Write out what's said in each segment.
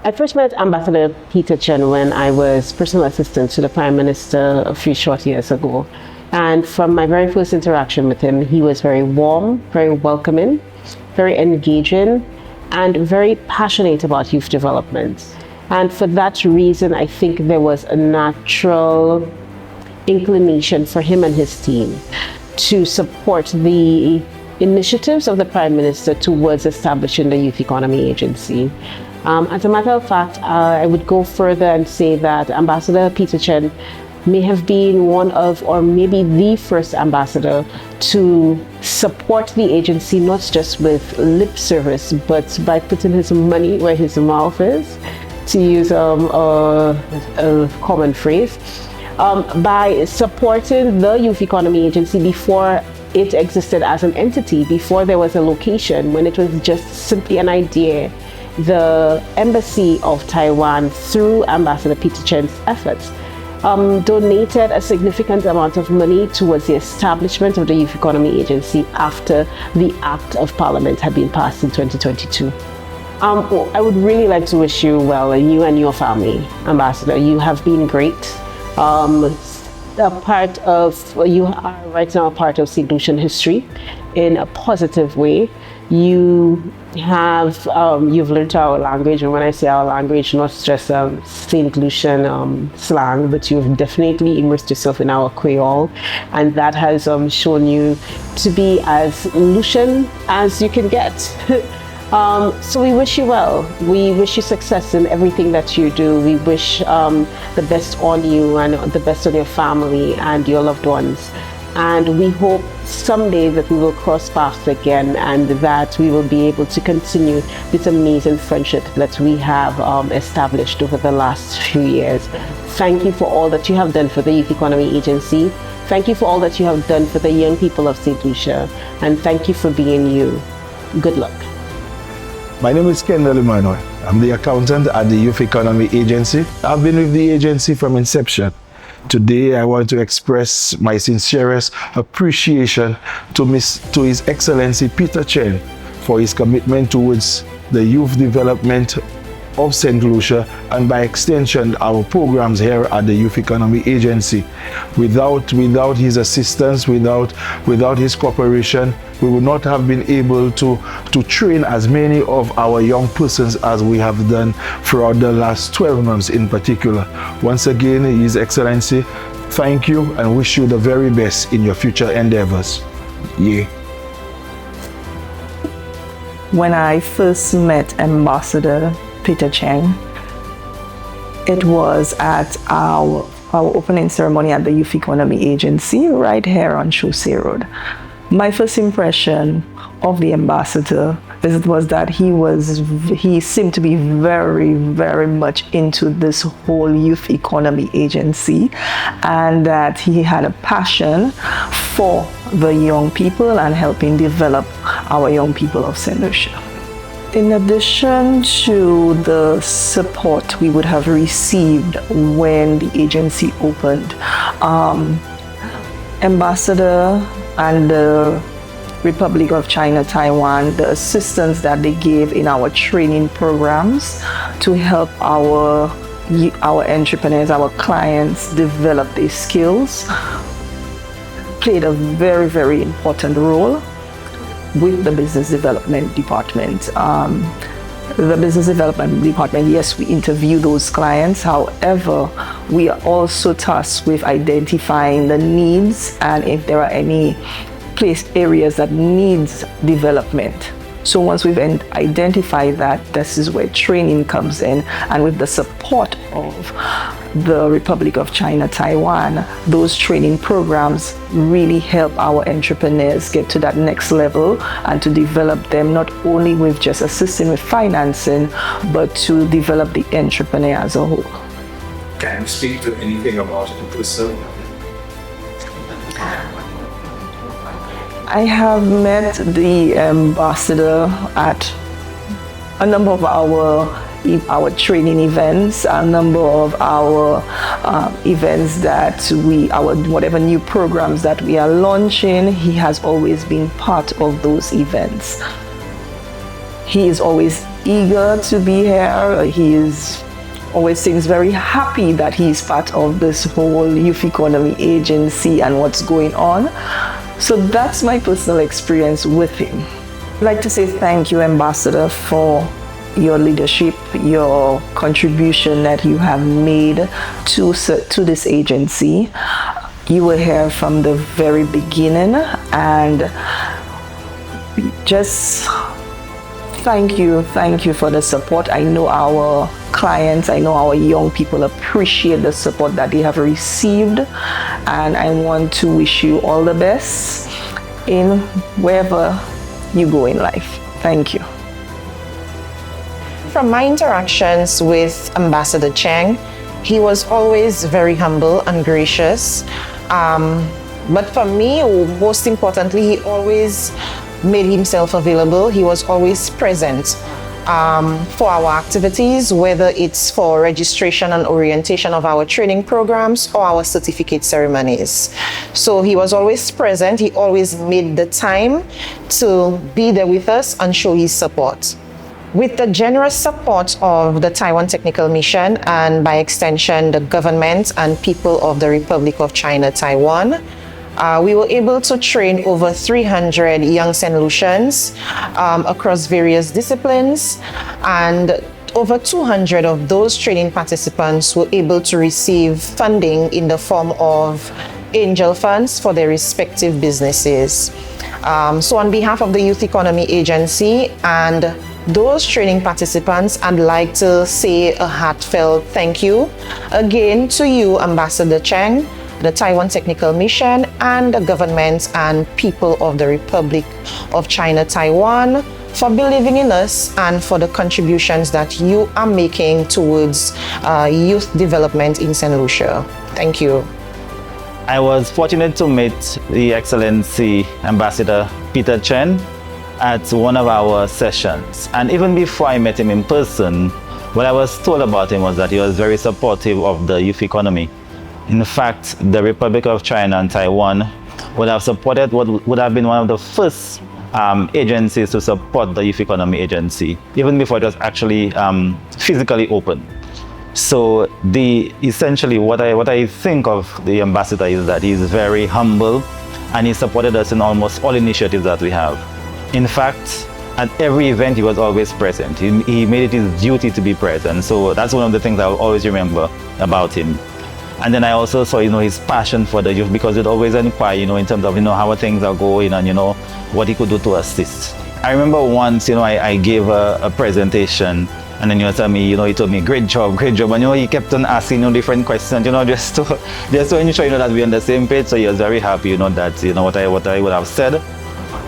I first met Ambassador Peter Chen when I was personal assistant to the Prime Minister a few short years ago. And from my very first interaction with him, he was very warm, very welcoming, very engaging, and very passionate about youth development. And for that reason, I think there was a natural inclination for him and his team to support the initiatives of the Prime Minister towards establishing the Youth Economy Agency. As a matter of fact, I would go further and say that Ambassador Peter Chen may have been one of, or maybe the first ambassador to support the agency, not just with lip service, but by putting his money where his mouth is, to use a common phrase, by supporting the Youth Economy Agency before it existed as an entity, before there was a location, when it was just simply an idea. The Embassy of Taiwan, through Ambassador Peter Chen's efforts, donated a significant amount of money towards the establishment of the Youth Economy Agency after the Act of Parliament had been passed in 2022. I would really like to wish you well, and you and your family, Ambassador. You have been great. You are right now a part of St. Lucian history in a positive way. You have you've learned our language, and when I say our language, not just St. Lucian slang, but you've definitely immersed yourself in our Creole, and that has shown you to be as Lucian as you can get. So we wish you well. We wish you success in everything that you do. We wish the best on you and the best on your family and your loved ones. And we hope someday that we will cross paths again, and that we will be able to continue this amazing friendship that we have established over the last few years. Thank you for all that you have done for the Youth Economy Agency. Thank you for all that you have done for the young people of St. Lucia. And thank you for being you. Good luck. My name is Kendall Emmanuel. I'm the accountant at the Youth Economy Agency. I've been with the agency from inception. Today, I want to express my sincerest appreciation to His Excellency Peter Chen for his commitment towards the youth development of St. Lucia, and by extension our programs here at the Youth Economy Agency. Without his assistance, without his cooperation, we would not have been able to train as many of our young persons as we have done throughout the last 12 months in particular. Once again, His Excellency, thank you and wish you the very best in your future endeavors. Yeah. When I first met Ambassador Peter Chen, it was at our opening ceremony at the Youth Economy Agency right here on Chaussee Road. My first impression of the ambassador was that he seemed to be very, very much into this whole Youth Economy Agency, and that he had a passion for the young people and helping develop our young people of St. Lucia. In addition to the support we would have received when the agency opened, Ambassador and the Republic of China, Taiwan, the assistance that they gave in our training programs to help our entrepreneurs, our clients develop their skills, played a very, very important role with the Business Development Department. The Business Development Department, yes, we interview those clients. However, we are also tasked with identifying the needs and if there are any areas that needs development. So once we've identified that, this is where training comes in, and with the support of the Republic of China, Taiwan, those training programs really help our entrepreneurs get to that next level and to develop them, not only with just assisting with financing, but to develop the entrepreneur as a whole. Can you speak to anything about it personally? I have met the ambassador at a number of our training events, a number of our events that whatever new programs that we are launching. He has always been part of those events. He is always eager to be here. He is always seems very happy that he is part of this whole youth economy agency and what's going on. So that's my personal experience with him. I'd like to say thank you, Ambassador, for your leadership, your contribution that you have made to this agency. You were here from the very beginning, and just thank you for the support. I know our clients, I know our young people appreciate the support that they have received, and I want to wish you all the best in wherever you go in life. Thank you. From my interactions with Ambassador Chen, he was always very humble and gracious. But for me, most importantly, he always made himself available. He was always present for our activities, whether it's for registration and orientation of our training programs or our certificate ceremonies. So he was always present. He always made the time to be there with us and show his support. With the generous support of the Taiwan Technical Mission and by extension the government and people of the Republic of China, Taiwan, we were able to train over 300 young St. Lucians across various disciplines, and over 200 of those training participants were able to receive funding in the form of angel funds for their respective businesses. So on behalf of the Youth Economy Agency and those training participants, I'd like to say a heartfelt thank you again to you, Ambassador Chen, the Taiwan Technical Mission, and the government and people of the Republic of China, Taiwan, for believing in us and for the contributions that you are making towards youth development in St. Lucia. Thank you. I was fortunate to meet His Excellency Ambassador Peter Chen at one of our sessions. And even before I met him in person, what I was told about him was that he was very supportive of the youth economy. In fact, the Republic of China and Taiwan would have supported what would have been one of the first agencies to support the Youth Economy Agency, even before it was actually physically open. So essentially what I think of the ambassador is that he's very humble, and he supported us in almost all initiatives that we have. In fact, at every event he was always present. He made it his duty to be present. So that's one of the things I will always remember about him. And then I also saw, his passion for the youth, because it always inquired, in terms of, how things are going and, what he could do to assist. I remember once, I gave a presentation, and then he told me, great job. And, he kept on asking, different questions, just to ensure, that we're on the same page. So he was very happy, that, what I would have said.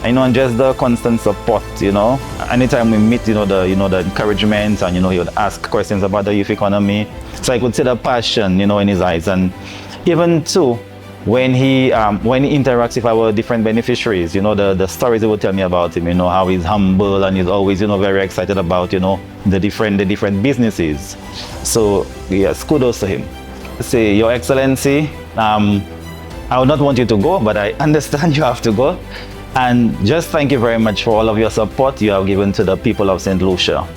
And just the constant support, anytime we meet, the encouragement, and, he would ask questions about the youth economy. So I could see the passion, in his eyes. And even too, when he interacts with our different beneficiaries, the stories he would tell me about him, how he's humble and he's always, very excited about, the different businesses. So yes, kudos to him. Say, Your Excellency, I would not want you to go, but I understand you have to go. And just thank you very much for all of your support you have given to the people of St. Lucia.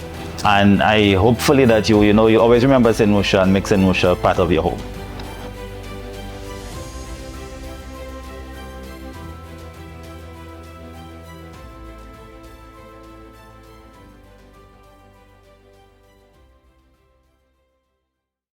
And I hopefully that you always remember St. Lucia and make St. Lucia part of your home.